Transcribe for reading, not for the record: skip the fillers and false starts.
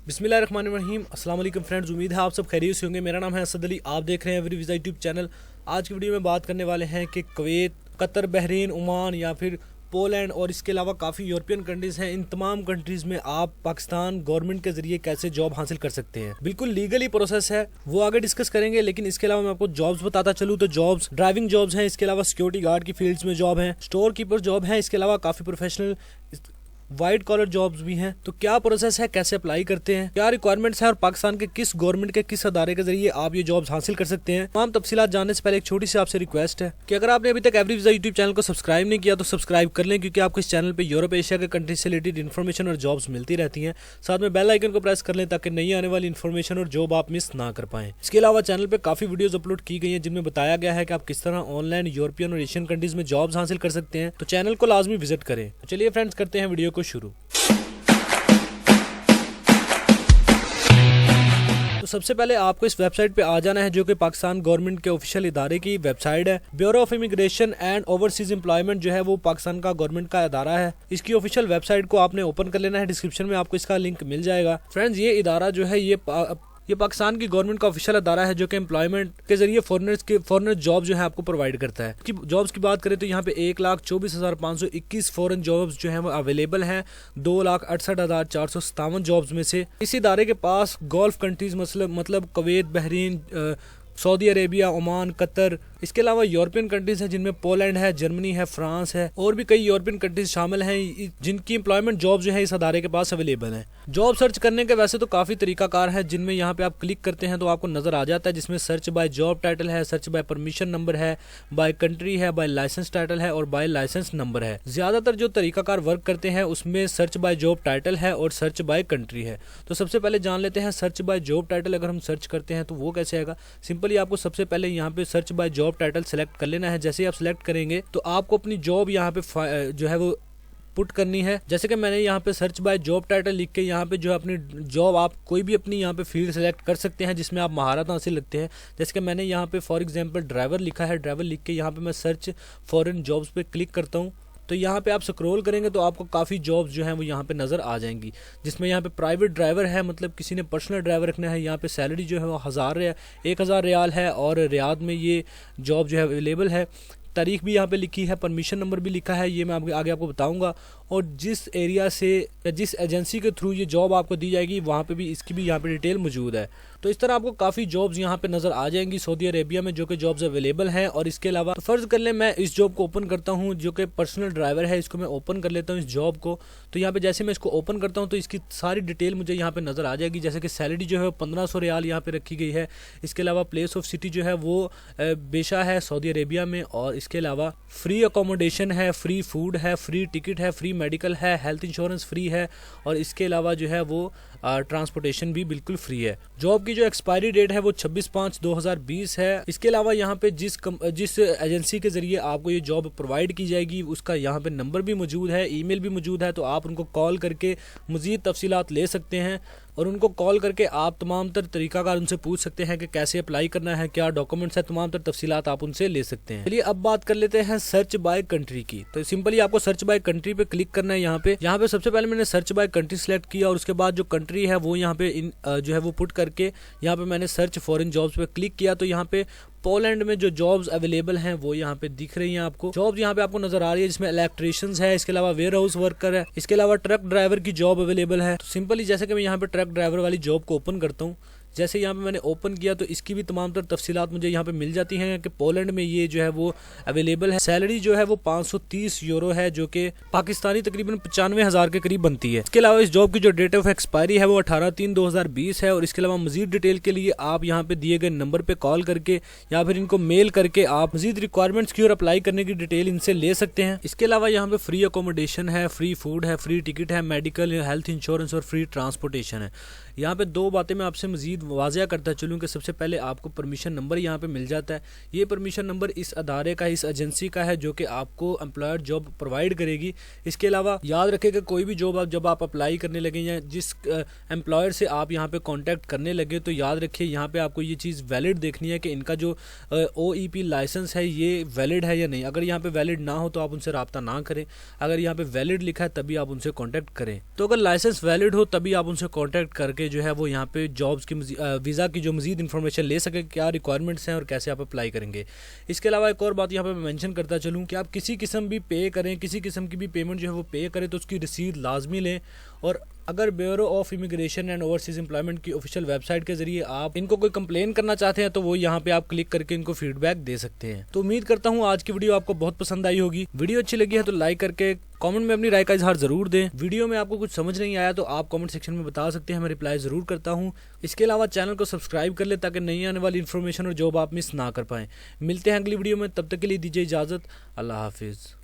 बिस्मिल्लाहिर्रहमानिर्रहीम। अस्सलाम वालेकुम फ्रेंड्स, उम्मीद है आप सब खैरियत से होंगे। मेरा नाम है असद अली, आप देख रहे हैं एवरी वीज़ा यूट्यूब चैनल। आज की वीडियो में बात करने वाले हैं कि कुवैत, कतर, बहरीन, ओमान या फिर पोलैंड और इसके अलावा काफ़ी यूरोपियन कंट्रीज़ हैं। इन तमाम कंट्रीज़ में आप पाकिस्तान गवर्नमेंट के ज़रिए कैसे जॉब हासिल कर सकते हैं। बिल्कुल लीगली प्रोसेस है, वो आगे डिस्कस करेंगे। लेकिन इसके अलावा मैं आपको जॉब्स बताता चलूँ तो जॉब्स ड्राइविंग जॉब्स हैं, इसके अलावा सिक्योरिटी गार्ड की फील्ड्स में जॉब है, स्टोर कीपर जॉब है, इसके अलावा काफ़ी प्रोफेशनल वाइट कॉलर जॉब्स भी हैं। तो क्या प्रोसेस है, कैसे अप्लाई करते हैं, क्या रिक्वायरमेंट्स है और पाकिस्तान के किस गवर्नमेंट के किस अदारे के जरिए आप ये जॉब्स हासिल कर सकते हैं। तमाम तफसीलात जानने से पहले एक छोटी सी आपसे रिक्वेस्ट है कि अगर आपने अभी तक एवरी वीज़ा यूट्यूब चैनल को सब्सक्राइब नहीं किया तो सब्सक्राइब कर लें, क्योंकि आपको इस चैनल पर यूरोप एशिया के कंट्री से रिलेटेड इन्फॉर्मेशन और जॉब्स मिलती रहती हैं। साथ में बेल आइकन को प्रेस कर लें ताकि नई आने वाली इन्फॉर्मेशन और जॉब आप मिस ना कर पाएं। इसके अलावा चैनल पर काफ़ी वीडियोज अपलोड की गई हैं जिनमें बताया गया है कि आप किस तरह ऑनलाइन यूरोपियन और एशियन कंट्रीज में जॉब्स हासिल कर सकते हैं। तो चैनल को लाजमी विजिट करें। तो चलिए फ्रेंड्स, करते हैं वीडियो को शुरू। तो सबसे पहले आपको इस वेबसाइट पे आ जाना है, जो कि पाकिस्तान गवर्नमेंट के ऑफिशियल इदारे की वेबसाइट है। Bureau of immigration and overseas employment जो है वो पाकिस्तान का गवर्नमेंट का इदारा है। इसकी ऑफिशियल वेबसाइट को आपने ओपन कर लेना है। डिस्क्रिप्शन में आपको इसका लिंक मिल जाएगा। फ्रेंड्स, ये इदारा जो है ये पाकिस्तान की गवर्नमेंट का ऑफिशियल अदारा है, जो कि एम्प्लॉयमेंट के जरिए फॉरनर जॉब जो है आपको प्रोवाइड करता है। जॉब्स की बात करें तो यहाँ पे 1,24,521 फॉरेन जॉब्स जो हैं वो अवेलेबल हैं। 2,68,457 जॉब्स में से इस इदारे के पास गल्फ कंट्रीज मतलब Kuwait, Bahrain, Saudi Arabia, Oman, Qatar, इसके अलावा यूरोपियन कंट्रीज हैं जिनमें पोलैंड है, जर्मनी है, फ्रांस है और भी कई यूरोपियन कंट्रीज शामिल हैं जिनकी एम्प्लॉयमेंट जॉब जो है इस अदारे के पास अवेलेबल है। जॉब सर्च करने के वैसे तो काफ़ी तरीकाकार है, जिनमें यहाँ पे आप क्लिक करते हैं तो आपको नज़र आ जाता है, जिसमें सर्च बाय जॉब टाइटल है, सर्च बाय परमिशन नंबर है, बाय कंट्री है, बाय लाइसेंस टाइटल है और बाय लाइसेंस नंबर है। ज़्यादातर जो तरीकाकार वर्क करते हैं उसमें सर्च बाय जॉब टाइटल है और सर्च बाय कंट्री है। तो सबसे पहले जान लेते हैं सर्च बाय जॉब टाइटल। अगर हम सर्च करते हैं तो वो कैसे आएगा। सिंपली आपको सबसे पहले यहाँ पे search by job title select कर लेना है। जैसे ही आप सेलेक्ट करेंगे तो आपको अपनी जॉब यहाँ पे जो है वो पुट करनी है। जैसे कि मैंने यहाँ पे सर्च बाय जॉब टाइटल लिख के यहाँ पे जो है अपनी जॉब, आप कोई भी अपनी यहाँ पे फील्ड सेलेक्ट कर सकते हैं जिसमें आप महारत हासिल रखते हैं। जैसे कि मैंने यहाँ पे फॉर एग्जांपल ड्राइवर लिखा है। ड्राइवर लिख के यहाँ पे मैं सर्च फॉरेन जॉब्स पे क्लिक करता हूँ तो यहाँ पे आप स्क्रॉल करेंगे तो आपको काफ़ी जॉब्स जो हैं वो यहाँ पे नज़र आ जाएंगी, जिसमें यहाँ पे प्राइवेट ड्राइवर है, मतलब किसी ने पर्सनल ड्राइवर रखना है। यहाँ पे सैलरी जो है वो 1,000 रियाल है और रियाद में ये जॉब जो है अवेलेबल है। तारीख भी यहाँ पे लिखी है, परमिशन नंबर भी लिखा है, ये मैं आगे आपको बताऊंगा। और जिस एरिया से या जिस एजेंसी के थ्रू ये जॉब आपको दी जाएगी वहाँ पे भी इसकी भी यहाँ पे डिटेल मौजूद है। तो इस तरह आपको काफ़ी जॉब्स यहाँ पे नज़र आ जाएंगी सऊदी अरेबिया में, जो कि जॉब्स अवेलेबल हैं। और इसके अलावा तो फ़र्ज़ कर लें मैं इस जॉब को ओपन करता हूँ, जो कि पर्सनल ड्राइवर है, इसको मैं ओपन कर लेता हूँ इस जॉब को। तो यहाँ पे जैसे मैं इसको ओपन करता हूँ तो इसकी सारी डिटेल मुझे यहाँ पे नज़र आ जाएगी। जैसे कि सैलरी जो है 1,500 रियाल यहाँ पे रखी गई है। इसके अलावा प्लेस ऑफ सिटी जो है वो बेशा है सऊदी अरेबिया में। और इसके अलावा फ्री अकोमोडेशन है, फ्री फूड है, फ्री टिकट है, फ्री मेडिकल है, हेल्थ इंश्योरेंस फ्री है और इसके अलावा जो है वो ट्रांसपोर्टेशन भी बिल्कुल फ्री है। जॉब की जो एक्सपायरी डेट है वो 26/5/2020 है। इसके अलावा यहाँ पे जिस एजेंसी के जरिए आपको ये जॉब प्रोवाइड की जाएगी उसका यहाँ पे नंबर भी मौजूद है, ईमेल भी मौजूद है। तो आप उनको कॉल करके मज़ीद तफसीलात ले सकते हैं और उनको कॉल करके आप तमाम तर तरीकाकार उनसे पूछ सकते हैं कि कैसे अप्लाई करना है, क्या डॉक्यूमेंट्स है, तमाम तर तफसीलात आप उनसे ले सकते हैं। चलिए अब बात कर लेते हैं सर्च बाय कंट्री की। तो सिंपली आपको सर्च बाय कंट्री पे क्लिक करना है। यहाँ पे सबसे पहले मैंने सर्च बाय कंट्री सेलेक्ट किया और उसके बाद जो कंट्री है वो यहाँ पे जो है वो पुट करके यहाँ पे मैंने सर्च फॉरेन जॉब्स पे क्लिक किया। तो यहाँ पे पोलैंड में जो जॉब्स अवेलेबल हैं वो यहाँ पे दिख रही हैं आपको। जॉब्स यहाँ पे आपको नजर आ रही है, जिसमें इलेक्ट्रिशियंस है, इसके अलावा वेयर हाउस वर्कर है, इसके अलावा ट्रक ड्राइवर की जॉब अवेलेबल है। तो सिंपली जैसे कि मैं यहाँ पे ट्रक ड्राइवर वाली जॉब को ओपन करता हूँ, जैसे यहाँ पे मैंने ओपन किया तो इसकी भी तमाम तर तफसीलात मुझे यहाँ पे मिल जाती हैं कि पोलैंड में ये जो है वो अवेलेबल है। सैलरी जो है वो 530 यूरो है, जो कि पाकिस्तानी तकरीबन 95,000 के करीब बनती है। इसके अलावा इस जॉब की जो डेट ऑफ एक्सपायरी है वो 18/3/2020 है। और इसके अलावा मजीद डिटेल के लिए आप यहाँ पे दिए गए नंबर पे कॉल करके या फिर इनको मेल करके आप मजीद रिक्वायरमेंट्स की और अप्लाई करने की डिटेल इनसे ले सकते हैं। इसके अलावा यहाँ पे फ्री अकोमोडेशन है, फ्री फूड है, फ्री टिकट है, मेडिकल, हेल्थ इंश्योरेंस और फ्री ट्रांसपोर्टेशन है। यहाँ पे दो बातें मैं आपसे मजीद मजीद वाज़िया करता चलूँ कि सबसे पहले आपको परमिशन नंबर यहाँ पे मिल जाता है। ये परमिशन नंबर इस अदारे का, इस एजेंसी का है जो कि आपको एम्प्लॉयर जॉब प्रोवाइड करेगी। इसके अलावा याद रखें कि कोई भी जॉब जब आप अप्लाई करने लगे या जिस एम्प्लॉयर से आप यहाँ पे कांटेक्ट करने लगे, तो याद रखिए यहाँ पे आपको ये चीज़ वैलिड देखनी है कि इनका जो OEP लाइसेंस है ये वैलिड है या नहीं। अगर यहाँ पे वैलिड ना हो तो आप उनसे रब्ता ना करें, अगर यहाँ पे वैलिड लिखा है तभी आप उनसे कांटेक्ट करें। तो अगर लाइसेंस वैलिड हो तभी आप उनसे कांटेक्ट करके जो है वो यहाँ पे जॉब्स की वीज़ा की जो मज़ीद इन्फॉर्मेशन ले सकें, क्या रिक्वायरमेंट्स हैं और कैसे आप अप्लाई करेंगे। इसके अलावा एक और बात यहाँ पे मैं मेंशन करता चलूँ कि आप किसी किस्म भी पे करें, किसी किस्म की भी पेमेंट जो है वो पे करें तो उसकी रसीद लाजमी लें। और अगर bureau of immigration and overseas employment की ऑफिशियल वेबसाइट के जरिए आप इनको कोई कंप्लेन करना चाहते हैं तो वो यहाँ पे आप क्लिक करके इनको फीडबैक दे सकते हैं। तो उम्मीद करता हूँ आज की वीडियो आपको बहुत पसंद आई होगी। वीडियो अच्छी लगी है तो लाइक करके कमेंट में अपनी राय का इजहार जरूर दें। वीडियो में आपको कुछ समझ नहीं आया तो आप कमेंट सेक्शन में बता सकते हैं, मैं रिप्लाई जरूर करता हूँ। इसके अलावा चैनल को सब्सक्राइब कर ले ताकि नई आने वाली इन्फॉर्मेशन और जॉब आप मिस ना कर पाएं। मिलते हैं अगली वीडियो में, तब तक के लिए दीजिए इजाज़त। अल्लाह हाफिज़।